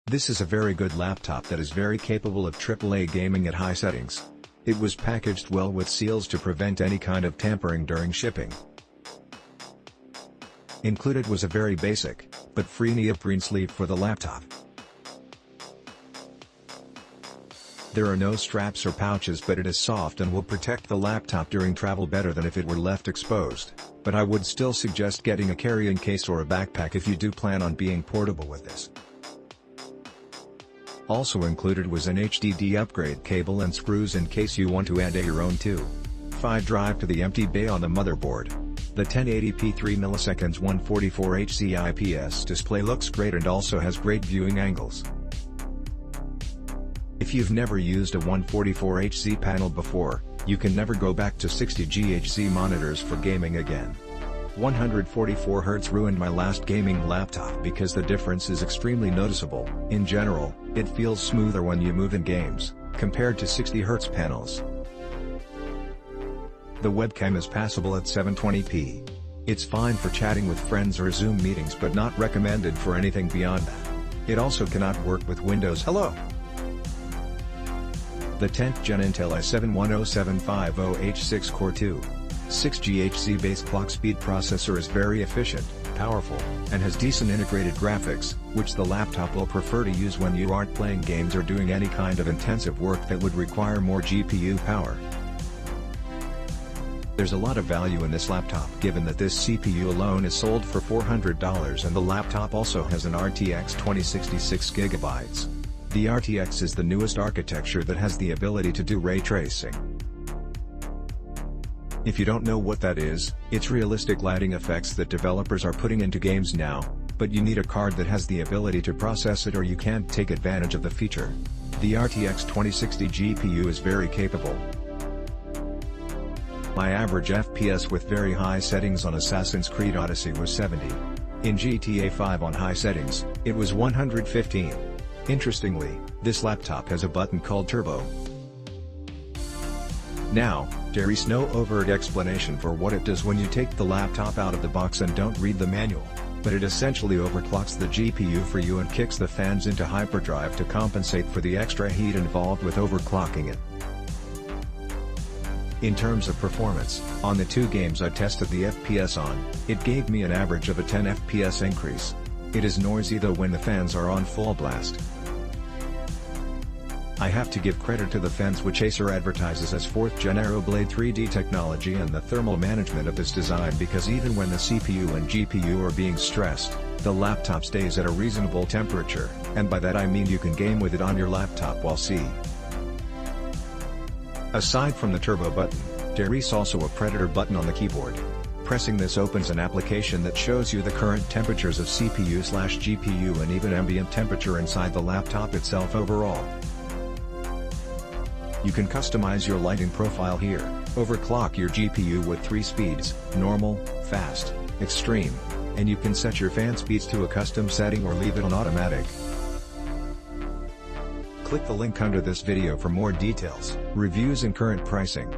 This is a very good laptop that is very capable of AAA gaming at high settings. It was packaged well with seals to prevent any kind of tampering during shipping. Included was a very basic, but free neoprene sleeve for the laptop. There are no straps or pouches, but it is soft and will protect the laptop during travel better than if it were left exposed, but I would still suggest getting a carrying case or a backpack if you do plan on being portable with this. Also included was an HDD upgrade cable and screws in case you want to add your own 2.5 drive to the empty bay on the motherboard. The 1080p 3ms 144Hz IPS display looks great and also has great viewing angles. If you've never used a 144Hz panel before, you can never go back to 60GHz monitors for gaming again. 144Hz ruined my last gaming laptop because the difference is extremely noticeable. In general, it feels smoother when you move in games, compared to 60Hz panels. The webcam is passable at 720p. It's fine for chatting with friends or Zoom meetings but not recommended for anything beyond that. It also cannot work with Windows Hello. The 10th Gen Intel i7-10750H6 Core 2. 6GHz base clock speed processor is very efficient, powerful, and has decent integrated graphics, which the laptop will prefer to use when you aren't playing games or doing any kind of intensive work that would require more GPU power. There's a lot of value in this laptop given that this CPU alone is sold for $400 and the laptop also has an RTX 2066 GB. The RTX is the newest architecture that has the ability to do ray tracing. If you don't know what that is, it's realistic lighting effects that developers are putting into games now, but you need a card that has the ability to process it or you can't take advantage of the feature. The RTX 2060 GPU is very capable. My average FPS with very high settings on Assassin's Creed Odyssey was 70. In GTA 5 on high settings, it was 115. Interestingly, this laptop has a button called Turbo. Now, there is no overt explanation for what it does when you take the laptop out of the box and don't read the manual, but it essentially overclocks the GPU for you and kicks the fans into hyperdrive to compensate for the extra heat involved with overclocking it. In terms of performance, on the two games I tested the FPS on, it gave me an average of a 10 FPS increase. It is noisy though when the fans are on full blast. I have to give credit to the fans which Acer advertises as 4th Gen AeroBlade 3D technology and the thermal management of this design, because even when the CPU and GPU are being stressed, the laptop stays at a reasonable temperature, and by that I mean you can game with it on your laptop while Aside from the turbo button, there is also a Predator button on the keyboard. Pressing this opens an application that shows you the current temperatures of CPU/GPU and even ambient temperature inside the laptop itself overall. You can customize your lighting profile here, overclock your GPU with 3 speeds, normal, fast, extreme, and you can set your fan speeds to a custom setting or leave it on automatic. Click the link under this video for more details, reviews and current pricing.